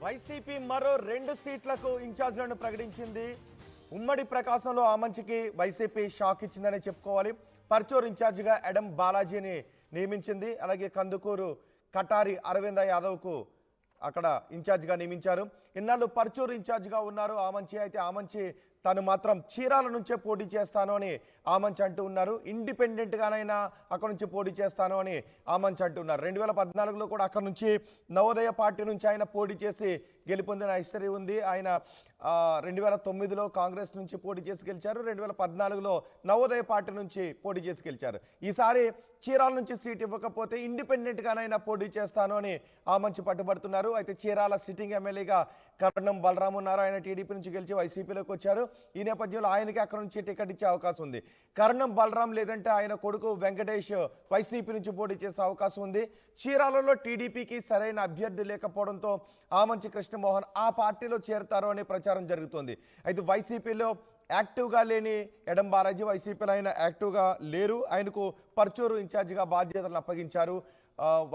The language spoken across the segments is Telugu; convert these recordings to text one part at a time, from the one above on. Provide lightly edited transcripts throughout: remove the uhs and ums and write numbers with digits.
వైసీపీ మరో 2 సీట్లకు ఇన్ఛార్జ్లను ప్రకటించింది. ఉమ్మడి ప్రకాశంలో ఆమంచికి వైసీపీ షాక్ ఇచ్చిందనే చెప్పుకోవాలి. పర్చూరు ఇన్ఛార్జిగా ఎడం బాలాజీని నియమించింది. అలాగే కందుకూరు కటారి అరవింద యాదవ్కు అక్కడ ఇన్ఛార్జిగా నియమించారు. ఇన్నాళ్ళు పర్చూరు ఇన్ఛార్జిగా ఉన్నారు ఆమంచి. అయితే ఆమంచి తను మాత్రం చీరాల నుంచే పోటీ చేస్తాను అని ఆమంచి అంటూ ఉన్నారు. ఇండిపెండెంట్గానైనా అక్కడ నుంచి పోటీ చేస్తాను అని ఆమంచి అంటున్నారు. 2014లో కూడా అక్కడ నుంచి నవోదయ పార్టీ నుంచి ఆయన పోటీ చేసి గెలుపొందిన హిస్టరీ ఉంది. ఆయన 2009లో కాంగ్రెస్ నుంచి పోటీ చేసి గెలిచారు. 2014లో నవోదయ పార్టీ నుంచి పోటీ చేసి గెలిచారు. ఈసారి చీరాల నుంచి సీట్ ఇవ్వకపోతే ఇండిపెండెంట్గానైనా పోటీ చేస్తాను అని ఆమంచి పట్టుబడుతున్నారు. అయితే చీరాల సిట్టింగ్ ఎమ్మెల్యేగా కరణం బలరాం ఉన్నారు. ఆయన టీడీపీ నుంచి గెలిచి వైసీపీలోకి వచ్చారు. ఈ నేపథ్యంలో ఆయనకి అక్కడ నుంచి టికెట్ ఇచ్చే అవకాశం ఉంది. కరణం బలరాం లేదంటే ఆయన కొడుకు వెంకటేష్ వైసీపీ నుంచి పోటీ చేసే అవకాశం ఉంది. చీరాలలో టీడీపీకి సరైన అభ్యర్థి లేకపోవడంతో ఆమంచి కృష్ణమోహన్ ఆ పార్టీలో చేరతారు అనే ప్రచారం జరుగుతోంది. అయితే వైసీపీలో యాక్టివ్గా లేని ఎడం బాలాజీ వైసీపీలో ఆయన యాక్టివ్గా లేరు. ఆయనకు పర్చూరు ఇన్ఛార్జిగా బాధ్యతలను అప్పగించారు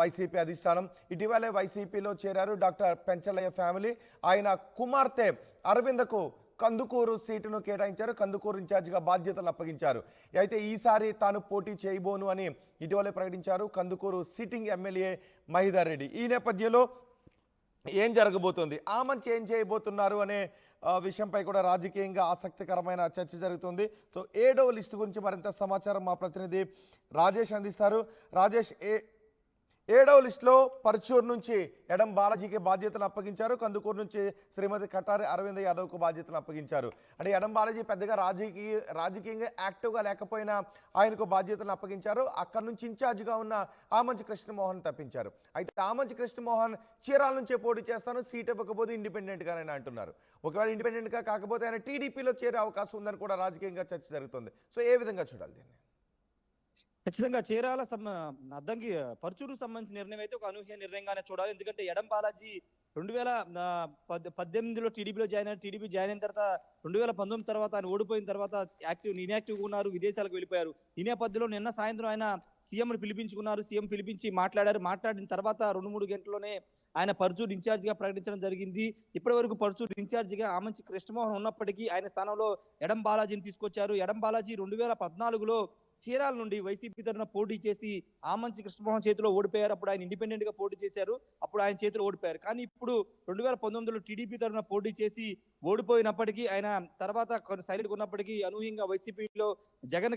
వైసీపీ అధిష్టానం. ఇటీవలే వైసీపీలో చేరారు డాక్టర్ పెంచలయ్య ఫ్యామిలీ. ఆయన కుమార్తె అరవిందకు కందుకూరు సీటును కేటాయించారు. కందుకూరు ఇన్ఛార్జిగా బాధ్యతలు అప్పగించారు. అయితే ఈసారి తాను పోటీ చేయబోను అని ఇటీవలే ప్రకటించారు కందుకూరు సిట్టింగ్ ఎమ్మెల్యే మహిదర్ రెడ్డి. ఈ నేపథ్యంలో ఏం జరగబోతుంది, ఆమంచి ఏం చేయబోతున్నారు అనే విషయంపై కూడా రాజకీయంగా ఆసక్తికరమైన చర్చ జరుగుతుంది. సో 7వ లిస్టు గురించి మరింత సమాచారం మా ప్రతినిధి రాజేష్ అందిస్తారు. రాజేష్, 7వ లిస్టులో పర్చూరు నుంచి ఎడం బాలాజీకి బాధ్యతలు అప్పగించారు. కందుకూరు నుంచి శ్రీమతి కటారి అరవింద యాదవ్కు బాధ్యతలు అప్పగించారు. అంటే ఎడం బాలాజీ పెద్దగా రాజకీయంగా యాక్టివ్గా లేకపోయినా ఆయనకు బాధ్యతలను అప్పగించారు. అక్కడి నుంచి ఇన్ఛార్జిగా ఉన్న ఆమంచి కృష్ణమోహన్ తప్పించారు. అయితే ఆమంచి కృష్ణమోహన్ చీరాల నుంచే పోటీ చేస్తాను, సీట్ ఇవ్వకపోతే ఇండిపెండెంట్గానైనా అంటున్నారు. ఒకవేళ ఇండిపెండెంట్గా కాకపోతే ఆయన టీడీపీలో చేరే అవకాశం ఉందని కూడా రాజకీయంగా చర్చ జరుగుతుంది. సో ఏ విధంగా చూడాలి దీన్ని? ఖచ్చితంగా చీరాల అద్దంకి పర్చూరు సంబంధించిన నిర్ణయం అయితే ఒక అనూహ్య నిర్ణయంగానే చూడాలి. ఎందుకంటే ఎడం బాలాజీ 2018లో టీడీపీలో జాయిన్ అయ్యారు. టీడీపీ జాయిన్ అయిన తర్వాత 2019 తర్వాత ఆయన ఓడిపోయిన తర్వాత ఇన్యాక్టివ్గా ఉన్నారు, విదేశాలకు వెళ్ళిపోయారు. ఈ నేపథ్యంలో నిన్న సాయంత్రం ఆయన సీఎంను పిలిపించుకున్నారు. సీఎం పిలిపించి మాట్లాడారు. మాట్లాడిన తర్వాత 2-3 గంటల్లోనే ఆయన పర్చూరు ఇన్ఛార్జిగా ప్రకటించడం జరిగింది. ఇప్పటి వరకు పర్చూరు ఇన్ఛార్జిగా ఆమంచి కృష్ణమోహన్ ఉన్నప్పటికీ ఆయన స్థానంలో ఎడం బాలాజీని తీసుకొచ్చారు. ఎడం బాలాజీ 2014లో చీరాల నుండి వైసీపీ తరఫున పోటీ చేసి ఆమంచి కృష్ణమోహన్ చేతిలో ఓడిపోయారు. అప్పుడు ఆయన ఇండిపెండెంట్ గా పోటీ చేశారు. అప్పుడు ఆయన చేతిలో ఓడిపోయారు. కానీ ఇప్పుడు 2019లో టీడీపీ తరఫున పోటీ చేసి ఓడిపోయినప్పటికీ ఆయన తర్వాత సైలెంట్ ఉన్నప్పటికీ అనూహ్యంగా వైసీపీలో జగన్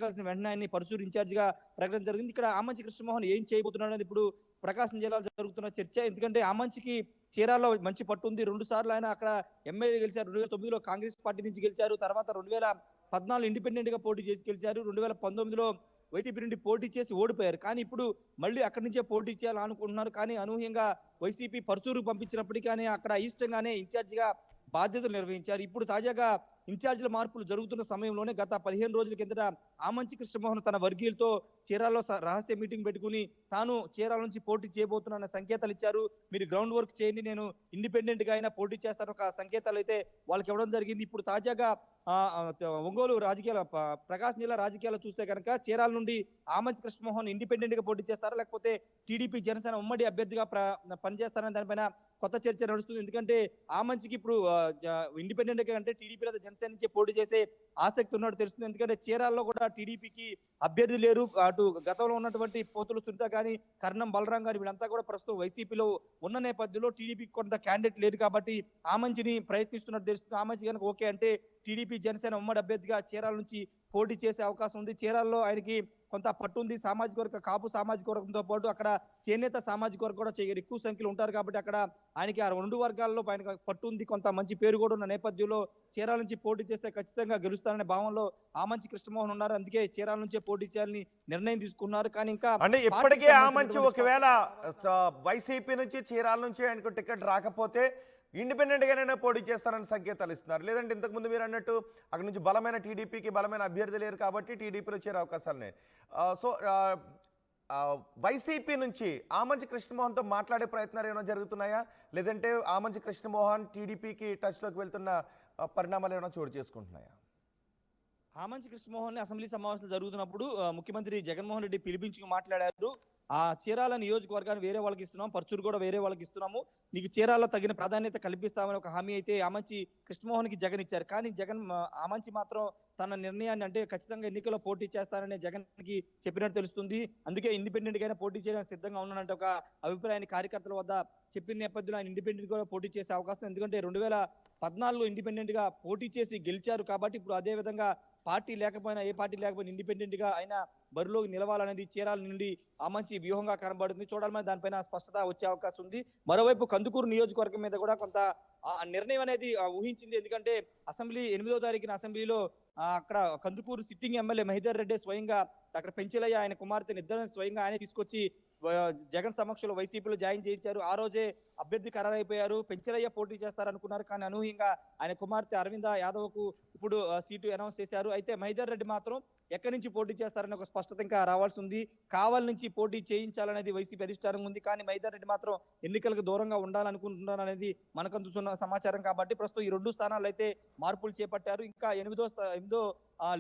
కలిసిన వెంటనే ఆయన్ని పర్చూరు ఇన్ఛార్జ్ గా ప్రకటన జరిగింది. ఇక్కడ ఆమంచి కృష్ణమోహన్ ఏం చేయబోతున్నాడు అనేది ఇప్పుడు ప్రకాశం జిల్లాలో జరుగుతున్న చర్చ. ఎందుకంటే ఆమంచికి చీరాల్లో మంచి పట్టు ఉంది. 2 సార్లు ఆయన అక్కడ ఎమ్మెల్యే గెలిచారు. 2009లో కాంగ్రెస్ పార్టీ నుంచి గెలిచారు. తర్వాత 2014 ఇండిపెండెంట్ గా పోటీ చేసి గెలిచారు. 2019లో వైసీపీ నుండి పోటీ చేసి ఓడిపోయారు. కానీ ఇప్పుడు మళ్ళీ అక్కడి నుంచే పోటీ చేయాలనుకుంటున్నారు. కానీ అనూహ్యంగా వైసీపీ పర్చూరు పంపించినప్పటికీ కానీ అక్కడ అయిష్టంగానే ఇన్ఛార్జిగా బాధ్యతలు నిర్వహించారు. ఇప్పుడు తాజాగా ఇన్ఛార్జీల మార్పులు జరుగుతున్న సమయంలోనే గత 15 రోజుల కిందట ఆమంచి కృష్ణమోహన్ తన వర్గీయులతో చీరాల్లో రహస్య మీటింగ్ పెట్టుకుని తాను చీరాల నుంచి పోటీ చేయబోతున్న సంకేతాలు ఇచ్చారు. మీరు గ్రౌండ్ వర్క్ చేయండి, నేను ఇండిపెండెంట్ గా అయినా పోటీ చేస్తాను ఒక సంకేతాలు అయితే వాళ్ళకి ఇవ్వడం జరిగింది. ఇప్పుడు తాజాగా ఒంగోలు రాజకీయాల ప్రకాశం జిల్లా రాజకీయాలు చూస్తే కనుక చీరాల నుండి ఆమంచి కృష్ణమోహన్ ఇండిపెండెంట్ గా పోటీ చేస్తారా, లేకపోతే టీడీపీ జనసేన ఉమ్మడి అభ్యర్థిగా పనిచేస్తారని దానిపైన కొత్త చర్చ నడుస్తుంది. ఎందుకంటే ఆమంచికి ఇప్పుడు ఇండిపెండెంట్ గా అంటే టీడీపీ లేదా జనసేన నుంచి పోటీ చేసే ఆసక్తి ఉన్నట్టు తెలుస్తుంది. ఎందుకంటే చీరాల్లో కూడా టీడీపీకి అభ్యర్థి లేరు. అటు గతంలో ఉన్నటువంటి పోతులు సునీత కానీ కర్ణం బలరాం కానీ వీళ్ళంతా కూడా ప్రస్తుతం వైసీపీలో ఉన్న నేపథ్యంలో టీడీపీకి కొంత క్యాండిడేట్ లేరు కాబట్టి ఆమంచిని ప్రయత్నిస్తున్నట్టు తెలుస్తుంది. ఆమంచి కనుక ఓకే అంటే టీడీపీ జనసేన ఉమ్మడి అభ్యర్థిగా చీరాల నుంచి పోటీ చేసే అవకాశం ఉంది. చీరాల్లో ఆయనకి కొంత పట్టు ఉంది. సామాజిక వర్గ కాపు సామాజిక వర్గంతో పాటు అక్కడ చేనేత సామాజిక వర్గం కూడా ఎక్కువ సంఖ్యలో ఉంటారు కాబట్టి అక్కడ ఆయనకి ఆ 2 వర్గాల్లో ఆయన పట్టు ఉంది. కొంత మంచి పేరు కూడా ఉన్న నేపథ్యంలో చీరాల నుంచి పోటీ చేస్తే ఖచ్చితంగా గెలుస్తారనే భావంలో ఆమంచి కృష్ణమోహన్ ఉన్నారు. అందుకే చీరాల నుంచే పోటీ చేయాలని నిర్ణయం తీసుకున్నారు. కానీ ఇంకా అంటే ఇప్పటికే ఆమంచి ఒకవేళ వైసీపీ నుంచి చీరాల నుంచి ఆయనకు టికెట్ రాకపోతే ఇండిపెండెంట్గానే పోటీ చేస్తారని సంకేతాలు ఇస్తున్నారు. లేదంటే ఇంతకుముందు మీరు అన్నట్టు అక్కడ నుంచి బలమైన టీడీపీకి బలమైన అభ్యర్థి లేరు కాబట్టి టీడీపీలో చేరే అవకాశాలు ఉన్నాయి. సో వైసీపీ నుంచి ఆమంచి కృష్ణమోహన్తో మాట్లాడే ప్రయత్నాలు ఏమైనా జరుగుతున్నాయా, లేదంటే ఆమంచి కృష్ణమోహన్ టీడీపీకి టచ్లోకి వెళ్తున్న పరిణామాలు ఏమైనా చోటు చేసుకుంటున్నాయా? ఆమంచి కృష్ణమోహన్ అసెంబ్లీ సమావేశాలు జరుగుతున్నప్పుడు ముఖ్యమంత్రి జగన్మోహన్ రెడ్డి పిలిపించుకు మాట్లాడారు. ఆ చీరాల నియోజకవర్గాన్ని వేరే వాళ్ళకి ఇస్తున్నాం, పర్చూరు కూడా వేరే వాళ్ళకి ఇస్తున్నాము, నీకు చీరాల్లో తగిన ప్రాధాన్యత కల్పిస్తామని ఒక హామీ అయితే ఆమంచి కృష్ణమోహన్కి జగన్ ఇచ్చారు. కానీ ఆమంచి మాత్రం తన నిర్ణయాన్ని అంటే ఖచ్చితంగా ఎన్నికల్లో పోటీ చేస్తానని జగన్కి చెప్పినట్టు తెలుస్తుంది. అందుకే ఇండిపెండెంట్ గానే పోటీ చేయడానికి సిద్ధంగా ఉన్నానంటే ఒక అభిప్రాయాన్ని కార్యకర్తల వద్ద చెప్పిన నేపథ్యంలో ఆయన ఇండిపెండెంట్ గా పోటీ చేసే అవకాశం, ఎందుకంటే 2014లో ఇండిపెండెంట్ గా పోటీ చేసి గెలిచారు కాబట్టి ఇప్పుడు అదే విధంగా పార్టీ లేకపోయినా ఏ పార్టీ లేకపోయినా ఇండిపెండెంట్ గా ఆయన బరిలోకి నిలవాలనేది చీరాల నుండి ఆమంచి వ్యూహంగా కనబడుతుంది. చూడాలి మరి దానిపైన స్పష్టత వచ్చే అవకాశం ఉంది. మరోవైపు కందుకూరు నియోజకవర్గం మీద కూడా కొంత నిర్ణయం అనేది ఊహించింది. ఎందుకంటే అసెంబ్లీ 8వ తారీఖున అసెంబ్లీలో అక్కడ కందుకూరు సిట్టింగ్ ఎమ్మెల్యే మహిదర్ రెడ్డి స్వయంగా డాక్టర్ పెంచలయ్య ఆయన కుమార్తె ఇద్దరు స్వయంగా ఆయన తీసుకొచ్చి జగన్ సమక్షంలో వైసీపీలో జాయిన్ చేయించారు. ఆ రోజే అభ్యర్థి ఖరారైపోయారు. పెంచలయ్య పోటీ చేస్తారనుకున్నారు, కానీ అనూహ్యంగా ఆయన కుమార్తె అరవింద యాదవ్ కు ఇప్పుడు సీటు అనౌన్స్ చేశారు. అయితే మహిదర్ రెడ్డి మాత్రం ఎక్కడి నుంచి పోటీ చేస్తారని ఒక స్పష్టత ఇంకా రావాల్సి ఉంది. కావలి నుంచి పోటీ చేయించాలనేది వైసీపీ అధిష్టానం ఉంది. కానీ మహిదర్ రెడ్డి మాత్రం ఎన్నికలకు దూరంగా ఉండాలనుకుంటున్నారు అనేది మనకు అందుతున్న సమాచారం. కాబట్టి ప్రస్తుతం ఈ 2 స్థానాలు అయితే మార్పులు చేపట్టారు. ఇంకా 8దో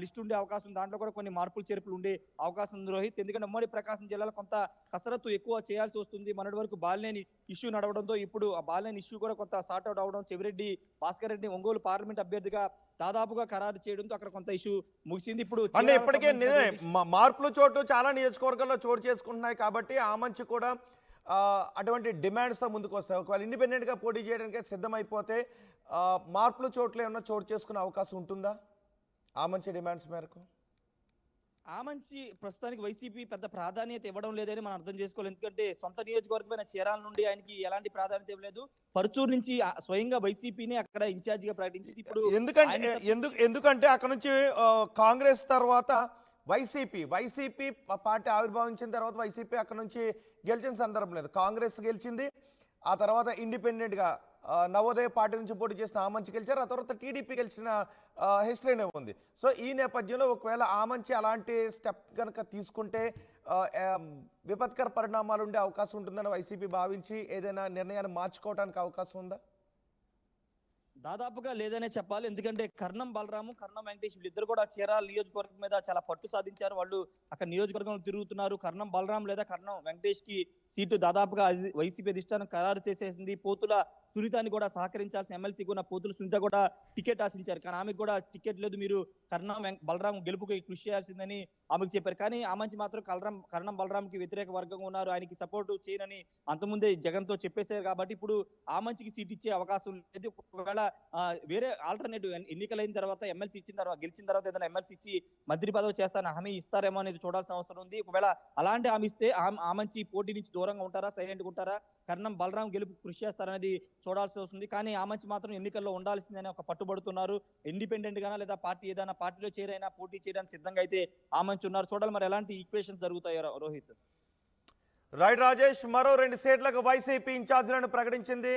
లిస్ట్ ఉండే అవకాశం, దాంట్లో కూడా కొన్ని మార్పులు చేర్పులు ఉండే అవకాశం ఉంది రోహిత్. ఎందుకంటే ఉమ్మడి ప్రకాశం జిల్లాలో కొంత కసరత్తు ఎక్కువ చేయాల్సి వస్తుంది. మొన్నటి వరకు బాలినేని ఇష్యూ నడవడంతో ఇప్పుడు ఆ బాలినేని ఇష్యూ కూడా కొంత సార్ట్ అవుట్ అవడం, చెవిరెడ్డి భాస్కర్ రెడ్డి ఒంగోలు పార్లమెంట్ అభ్యర్థిగా దాదాపుగా ఖరారు చేయడంతో అక్కడ కొంత ఇష్యూ ముగిసింది. ఇప్పుడు అంటే ఇప్పటికే మార్పులు చాలా నియోజకవర్గాల్లో చోటు చేసుకుంటున్నాయి కాబట్టి ఆమంచి కూడా అటువంటి డిమాండ్స్తో ముందుకు వస్తాయి. ఒకవేళ ఇండిపెండెంట్గా పోటీ చేయడానికి సిద్ధమైపోతే మార్పులు చోట్ల ఏమన్నా చోటు చేసుకునే అవకాశం ఉంటుందా ఆమంచి డిమాండ్స్ మేరకు? ఆమంచి ప్రస్తుతానికి వైసీపీ పెద్ద ప్రాధాన్యత ఇవ్వడం లేదని మనం అర్థం చేసుకోవాలి. ఎందుకంటే సొంత నియోజకవర్గమైన చీరాల నుండి ఆయనకి ఎలాంటి ప్రాధాన్యత ఇవ్వలేదు. పరుచూరు నుంచి స్వయంగా వైసీపీని అక్కడ ఇన్ఛార్జ్ గా ప్రకటించింది. ఇప్పుడు ఎందుకంటే అక్కడ నుంచి కాంగ్రెస్ తర్వాత వైసీపీ పార్టీ ఆవిర్భావించిన తర్వాత వైసీపీ అక్కడ నుంచి గెలిచిన సందర్భం లేదు. కాంగ్రెస్ గెలిచింది, ఆ తర్వాత ఇండిపెండెంట్గా నవోదయ పార్టీ నుంచి పోటీ చేసిన ఆమంచి గెలిచారు, ఆ తర్వాత టీడీపీ గెలిచిన హిస్టరీనే ఉంది. సో ఈ నేపథ్యంలో ఒకవేళ ఆమంచి అలాంటి స్టెప్ కనుక తీసుకుంటే విపత్కర పరిణామాలు ఉండే అవకాశం ఉంటుందని వైసీపీ భావించి ఏదైనా నిర్ణయాన్ని మార్చుకోవడానికి అవకాశం ఉందా? దాదాపుగా లేదనే చెప్పాలి. ఎందుకంటే కర్ణం బలరాము, కర్ణం వెంకటేష్ వీళ్ళిద్దరు కూడా చీరాల నియోజకవర్గం మీద చాలా పట్టు సాధించారు. వాళ్ళు అక్కడ నియోజకవర్గంలో తిరుగుతున్నారు. కర్ణం బలరాం లేదా కర్ణం వెంకటేష్ కి సీటు దాదాపుగా వైసీపీ అధిష్టానం ఖరారు చేసేసింది. పోతుల సునీతాన్ని కూడా సహకరించాల్సిన ఎమ్మెల్సీ కూడా పోతుల సునీత కూడా టికెట్ ఆశించారు, కానీ ఆమెకు కూడా టికెట్ లేదు. మీరు కర్ణం బలరాం గెలుపుకి కృషి చేయాల్సిందని ఆమెకు చెప్పారు. కానీ ఆమంచి మాత్రం కర్ణం బలరాంకి వ్యతిరేక వర్గంగా ఉన్నారు, ఆయనకి సపోర్ట్ చేయనని అంతకుముందే జగన్ తో చెప్పేశారు. కాబట్టి ఇప్పుడు ఆమంచికి సీట్ ఇచ్చే అవకాశం లేదు. ఒకవేళ వేరే ఆల్టర్నేటివ్ ఎన్నికలైన తర్వాత ఎమ్మెల్సీ గెలిచిన తర్వాత ఏదైనా ఎమ్మెల్సీ ఇచ్చి మంత్రి పదవి చేస్తానని హామీ ఇస్తారేమో అనేది చూడాల్సిన అవసరం ఉంది. ఒకవేళ అలాంటి హామీ ఇస్తే ఆమంచి పోటీ నుంచి దూరంగా ఉంటారా, సైలెంట్గా ఉంటారా, కర్ణం బలరాం గెలుపు కృషి చేస్తారనేది చూడాల్సి వస్తుంది. కానీ ఆమంచి మాత్రం ఎన్నికల్లో ఉండాల్సిందని ఒక పట్టుబడుతున్నారు. ఇండిపెండెంట్ గానా లేదా పార్టీ ఏదైనా పార్టీలో చేరైనా పోటీ చేయడానికి సిద్ధంగా అయితే ఆమంచి ఉన్నారు. చూడాలి మరి ఎలాంటి ఈక్వేషన్స్ జరుగుతాయో రోహిత్. రైట్ రాజేష్, మరో 2 సీట్లకు వైసీపీ ఇన్ఛార్జీలను ప్రకటించింది.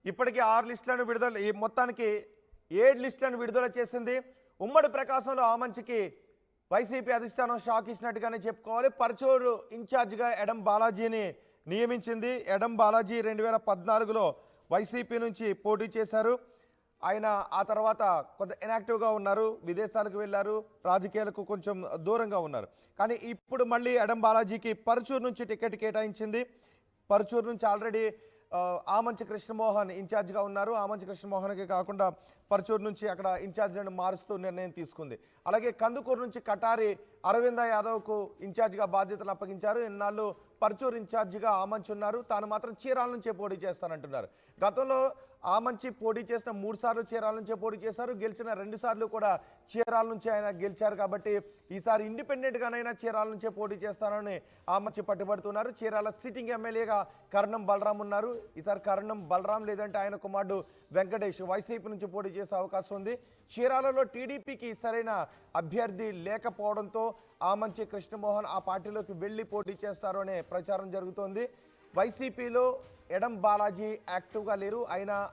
ఇప్పటికీ 6 లిస్టులను విడుదల, మొత్తానికి 7 లిస్టులను విడుదల చేసింది. ఉమ్మడి ప్రకాశంలో ఆమంచికి వైసీపీ అధిష్టానం షాక్ ఇచ్చినట్టుగానే చెప్పుకోవాలి. పరచూరు ఇన్ఛార్జిగా ఎడం బాలాజీని నియమించింది. ఎడం బాలాజీ 2014లో వైసీపీ నుంచి పోటీ చేశారు. ఆయన ఆ తర్వాత కొంత ఇనాక్టివ్గా ఉన్నారు, విదేశాలకు వెళ్ళారు, రాజకీయాలకు కొంచెం దూరంగా ఉన్నారు. కానీ ఇప్పుడు మళ్ళీ ఎడం బాలాజీకి పరచూరు నుంచి టికెట్ కేటాయించింది. పరచూరు నుంచి ఆల్రెడీ ఆమంచి కృష్ణమోహన్ ఇన్ఛార్జ్గా ఉన్నారు. ఆమంచి కృష్ణమోహన్కి కాకుండా పరచూరు నుంచి అక్కడ ఇన్ఛార్జ్లను మారుస్తూ నిర్ణయం తీసుకుంది. అలాగే కందుకూరు నుంచి కటారి అరవింద యాదవ్కు ఇన్ఛార్జ్గా బాధ్యతలు అప్పగించారు. ఇన్నాళ్ళు పరచూరు ఇన్ఛార్జిగా ఆమంచి ఉన్నారు, తాను మాత్రం చీరాల నుంచే పోటీ చేస్తానంటున్నారు. గతంలో ఆమంచి పోటీ చేసిన 3 సార్లు చీరాల నుంచే పోటీ చేశారు, గెలిచిన 2 సార్లు కూడా చీరాల నుంచి ఆయన గెలిచారు. కాబట్టి ఈసారి ఇండిపెండెంట్గానైనా చీరాల నుంచే పోటీ చేస్తానని ఆమంచి పట్టుబడుతున్నారు. చీరాల సిట్టింగ్ ఎమ్మెల్యేగా కర్ణం బలరాం ఉన్నారు. ఈసారి కర్ణం బలరాం లేదంటే ఆయన కుమారుడు వెంకటేష్ వైసీపీ నుంచి పోటీ చేసే అవకాశం ఉంది. చీరాలలో టీడీపీకి సరైన అభ్యర్థి లేకపోవడంతో ఆమంచి కృష్ణమోహన్ ఆ పార్టీలోకి వెళ్ళి పోటీ చేస్తారు అనే ప్రచారం జరుగుతోంది. వైసీపీలో ఎడం బాలాజీ యాక్టివ్గా లేరు,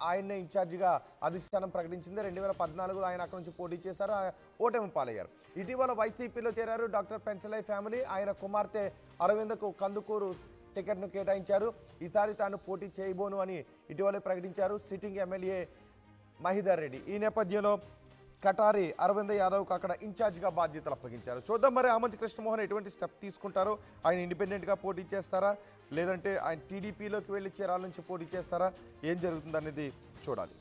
ఆయన్నే ఇన్ఛార్జిగా అధిష్టానం ప్రకటించింది. 2014లో ఆయన అక్కడి నుంచి పోటీ చేశారు, ఓటమి పాలయ్యారు. ఇటీవల వైసీపీలో చేరారు డాక్టర్ పెంచలయ్య ఫ్యామిలీ. ఆయన కుమార్తె అరవిందకు కందుకూరు టికెట్ను కేటాయించారు. ఈసారి తాను పోటీ చేయబోను అని ఇటీవలే ప్రకటించారు సిట్టింగ్ ఎమ్మెల్యే మహిదర్ రెడ్డి. ఈ నేపథ్యంలో కటారి అరవింద్ యాదవ్కు అక్కడ ఇన్ఛార్జిగా బాధ్యతలు అప్పగించారు. చూద్దాం మరి ఆమంచి కృష్ణమోహన్ ఎటువంటి స్టెప్ తీసుకుంటారో. ఆయన ఇండిపెండెంట్గా పోటీ చేస్తారా, లేదంటే ఆయన టీడీపీలోకి వెళ్ళి చీరాల నుంచి పోటీ చేస్తారా, ఏం జరుగుతుందనేది చూడాలి.